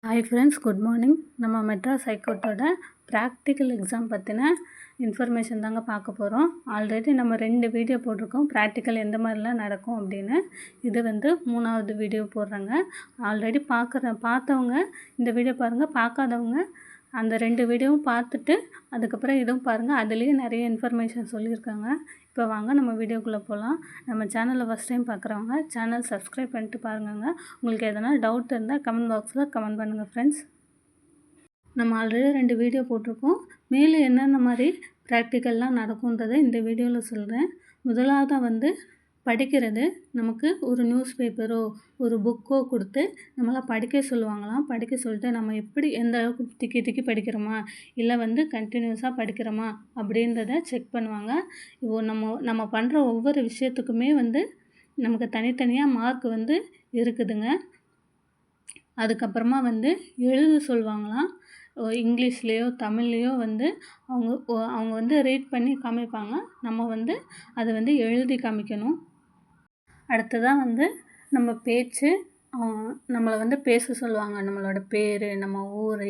Hi friends, good morning. நம்ம Madras ஹைகோர்ட்டோட practical exam பற்றின information தாங்க பார்க்க போகிறோம். ஆல்ரெடி நம்ம 2 வீடியோ போட்டிருக்கோம், ப்ராக்டிக்கல் எந்த மாதிரிலாம் நடக்கும் அப்படின்னு. இது 3வது வீடியோ போடுறேங்க. ஆல்ரெடி பார்த்தவங்க இந்த வீடியோ பாருங்கள், பார்க்காதவங்க அந்த 2 வீடியோவும் பார்த்துட்டு அதுக்கப்புறம் இதுவும் பாருங்கள். அதுலேயே நிறைய இன்ஃபர்மேஷன் சொல்லியிருக்காங்க. இப்போ வாங்க நம்ம வீடியோக்குள்ளே போகலாம். நம்ம சேனலில் ஃபஸ்ட் டைம் பார்க்குறவங்க சேனல் சப்ஸ்கிரைப் பண்ணிட்டு பாருங்கங்க. உங்களுக்கு எதனா டவுட் இருந்தால் கமெண்ட் பாக்ஸில் கமெண்ட் பண்ணுங்கள் ஃப்ரெண்ட்ஸ். நம்ம ஆல்ரெடி 2 வீடியோ போட்டிருக்கோம். மேலே என்னென்ன மாதிரி ப்ராக்டிக்கல்லாம் நடக்குன்றதை இந்த வீடியோவில் சொல்கிறேன். முதலாவதாக படிக்கிறது. நமக்கு ஒரு நியூஸ் பேப்பரோ ஒரு புக்கோ கொடுத்து நம்மளாம் படிக்க சொல்லுவாங்களாம். படிக்க சொல்லிட்டு நம்ம எப்படி எந்த அளவுக்கு திக்கி திக்கி படிக்கிறோமா, இல்லை கண்டினியூஸாக படிக்கிறோமா அப்படின்றத செக் பண்ணுவாங்க. இப்போ நம்ம பண்ணுற ஒவ்வொரு விஷயத்துக்குமே நமக்கு தனித்தனியாக மார்க் இருக்குதுங்க. அதுக்கப்புறமா எழுத சொல்லுவாங்களாம். இங்கிலீஷ்லேயோ தமிழ்லேயோ அவங்க ரீட் பண்ணி காமிப்பாங்க. நம்ம அதை எழுதி காமிக்கணும். அடுத்ததாக நம்ம பேச்சு, நம்மளை பேச சொல்லுவாங்க. நம்மளோட பேர், நம்ம ஊர்,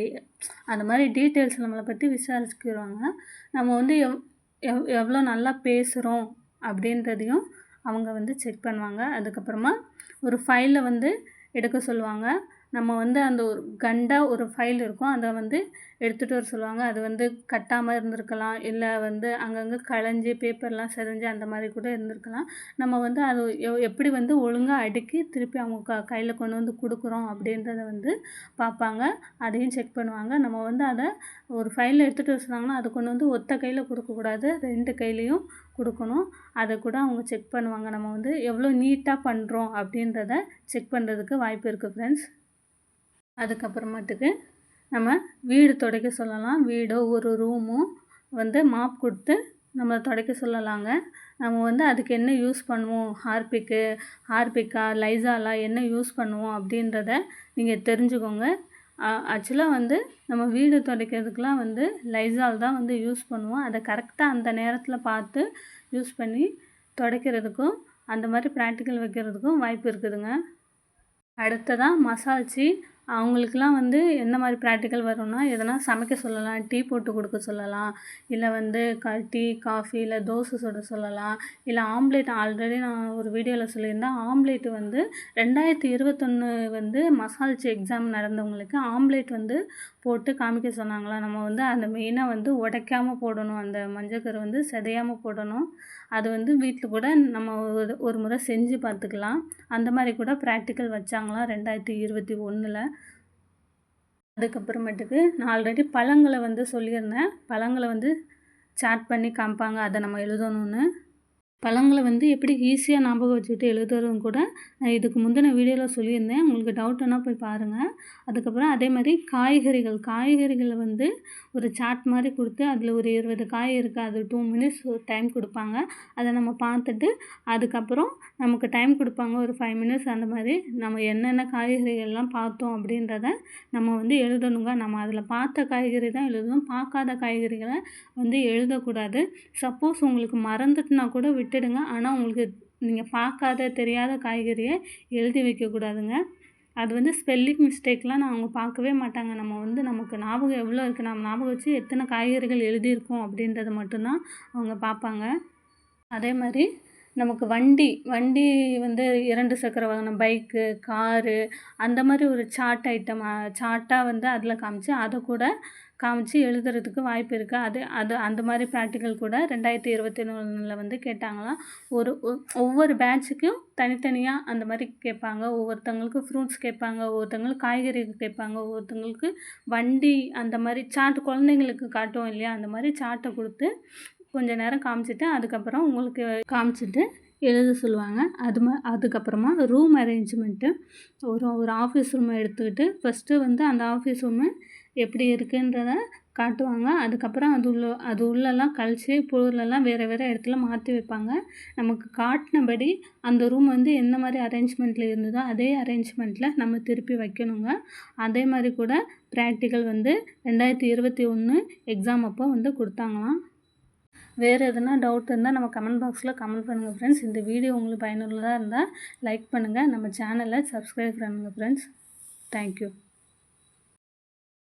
அந்த மாதிரி டீட்டெயில்ஸ் நம்மளை பற்றி விசாரிச்சுக்கிடுவாங்க. நம்ம எவ்வளோ நல்லா பேசுகிறோம் அப்படின்றதையும் அவங்க செக் பண்ணுவாங்க. அதுக்கப்புறமா ஒரு ஃபைலை எடுக்க சொல்லுவாங்க. நம்ம அந்த ஒரு கண்டாக ஒரு ஃபைல் இருக்கும், அதை எடுத்துகிட்டு வர சொல்லுவாங்க. அது கட்டாமல் இருந்திருக்கலாம், இல்லை அங்கங்கே களைஞ்சி பேப்பர்லாம் செதஞ்சு அந்த மாதிரி கூட இருந்திருக்கலாம். நம்ம அது எப்படி ஒழுங்காக அடுக்கி திருப்பி அவங்க கையில் கொண்டு கொடுக்குறோம் அப்படின்றத பார்ப்பாங்க. அதையும் செக் பண்ணுவாங்க. நம்ம அதை ஒரு ஃபைலில் எடுத்துகிட்டு வர சொன்னாங்கன்னா அதை கொண்டு ஒத்த கையில் கொடுக்கக்கூடாது, 2 கையிலையும் கொடுக்கணும். அதை கூட அவங்க செக் பண்ணுவாங்க. நம்ம எவ்வளோ நீட்டாக பண்ணுறோம் அப்படின்றத செக் பண்ணுறதுக்கு வாய்ப்பு இருக்குது ஃப்ரெண்ட்ஸ். அதுக்கப்புறமேட்டுக்கு நம்ம வீடு துடைக்க சொல்லலாம். வீடோ ஒரு ரூமும் மாப் கொடுத்து நம்ம துடைக்க சொல்லலாங்க. நம்ம அதுக்கு என்ன யூஸ் பண்ணுவோம், ஹார்பிக்கா லைசாலா என்ன யூஸ் பண்ணுவோம் அப்படின்றத நீங்கள் தெரிஞ்சுக்கோங்க. ஆக்சுவலாக நம்ம வீடு துடைக்கிறதுக்கெலாம் லைசால் தான் யூஸ் பண்ணுவோம். அதை கரெக்டாக அந்த நேரத்தில் பார்த்து யூஸ் பண்ணி துடைக்கிறதுக்கும் அந்த மாதிரி ப்ராக்டிக்கல் வைக்கிறதுக்கும் வாய்ப்பு இருக்குதுங்க. அடுத்ததாக மசால்ச்சி. அவங்களுக்குலாம் எந்த மாதிரி ப்ராக்டிக்கல் வரும்னா, எதனா சமைக்க சொல்லலாம், டீ போட்டு கொடுக்க சொல்லலாம், இல்லை டீ காஃபி இல்லை தோசை சுட சொல்லலாம், இல்லை ஆம்லேட். ஆல்ரெடி நான் ஒரு வீடியோவில் சொல்லியிருந்தேன். ஆம்லேட்டு 2021 மசால்ச்சி எக்ஸாம் நடந்தவங்களுக்கு ஆம்லேட் போட்டு காமிக்க சொன்னாங்களாம். நம்ம அந்த மெயினாக உடைக்காமல் போடணும், அந்த மஞ்சக்கரு சிதையாமல் போடணும். அது வீட்டில் கூட நம்ம ஒரு முறை செஞ்சு பார்த்துக்கலாம். அந்த மாதிரி கூட ப்ராக்டிக்கல் வச்சாங்களாம் 2021. அதுக்கப்புறமேட்டுக்கு நான் ஆல்ரெடி பழங்களை சொல்லியிருந்தேன். பழங்களை சாட் பண்ணி காமிப்பாங்க, அதை நம்ம எழுதணும்னு. பழங்களை எப்படி ஈஸியாக ஞாபகம் வச்சுக்கிட்டு எழுதுறதும் கூட நான் இதுக்கு முந்தின வீடியோவில் சொல்லியிருந்தேன். உங்களுக்கு டவுட்டுன்னா போய் பாருங்கள். அதுக்கப்புறம் அதே மாதிரி காய்கறிகளை ஒரு சாட் மாதிரி கொடுத்து அதில் ஒரு 20 காய் இருக்குது, அது 2 மினிட்ஸ் டைம் கொடுப்பாங்க. அதை நம்ம பார்த்துட்டு அதுக்கப்புறம் நமக்கு டைம் கொடுப்பாங்க ஒரு 5 மினிட்ஸ். அந்த மாதிரி நம்ம என்னென்ன காய்கறிகள்லாம் பார்த்தோம் அப்படின்றத நம்ம எழுதணுங்க. நம்ம அதில் பார்த்த காய்கறி தான் எழுதணும், பார்க்காத காய்கறிகளை எழுதக்கூடாது. சப்போஸ் உங்களுக்கு மறந்துட்டுனா கூட விட்டுடுங்க. ஆனால் உங்களுக்கு நீங்கள் பார்க்காத தெரியாத காய்கறியை எழுதி வைக்கக்கூடாதுங்க. அது ஸ்பெல்லிங் மிஸ்டேக்லாம் அவங்க பார்க்கவே மாட்டாங்க. நம்ம நமக்கு ஞாபகம் எவ்வளோ இருக்குது, நம்ம ஞாபகம் வச்சு எத்தனை காய்கறிகள் எழுதியிருக்கோம் அப்படின்றத மட்டும்தான் அவங்க பார்ப்பாங்க. அதே மாதிரி நமக்கு வண்டி 2 சக்கர வாகனம், பைக்கு, காரு, அந்த மாதிரி ஒரு சார்ட்டாக அதில் காமிச்சு அதை கூட காமிச்சு எழுதுறதுக்கு வாய்ப்பு இருக்குது. அந்த மாதிரி ப்ராக்டிக்கல் கூட 2021 கேட்டாங்களாம். ஒவ்வொரு பேட்சுக்கும் தனித்தனியாக அந்த மாதிரி கேட்பாங்க. ஒவ்வொருத்தவங்களுக்கு ஃப்ரூட்ஸ் கேட்பாங்க, ஒவ்வொருத்தவங்களுக்கு காய்கறி கேட்பாங்க, ஒவ்வொருத்தவங்களுக்கு வண்டி. அந்த மாதிரி சார்ட் குழந்தைங்களுக்கு காட்டுவோம் இல்லையா, அந்த மாதிரி சார்ட்டை கொடுத்து கொஞ்சம் நேரம் காமிச்சிட்டு அதுக்கப்புறம் உங்களுக்கு காமிச்சிட்டு எழுத சொல்லுவாங்க. அதுக்கப்புறமா ரூம் அரேஞ்ச்மெண்ட்டு. ஒரு ஆஃபீஸ் ரூமை எடுத்துக்கிட்டு ஃபஸ்ட்டு அந்த ஆஃபீஸ் ரூமு எப்படி இருக்குன்றத காட்டுவாங்க. அதுக்கப்புறம் அது உள்ளெல்லாம் கழிச்சு பொருளெல்லாம் வேறு இடத்துல மாற்றி வைப்பாங்க. நமக்கு காட்டினபடி அந்த ரூம் எந்த மாதிரி அரேஞ்ச்மெண்ட்டில் இருந்ததோ அதே அரேஞ்ச்மெண்ட்டில் நம்ம திருப்பி வைக்கணுங்க. அதே மாதிரி கூட ப்ராக்டிக்கல் 2021 எக்ஸாம் அப்போ கொடுத்தாங்களாம். வேறு எதுனா டவுட் இருந்தால் நம்ம கமெண்ட் பாக்ஸில் கமெண்ட் பண்ணுங்கள் ஃப்ரெண்ட்ஸ். இந்த வீடியோ உங்களுக்கு பயனுள்ளதாக இருந்தால் லைக் பண்ணுங்கள். நம்ம சேனலை சப்ஸ்கிரைப் பண்ணுங்கள் ஃப்ரெண்ட்ஸ். தேங்க்யூ.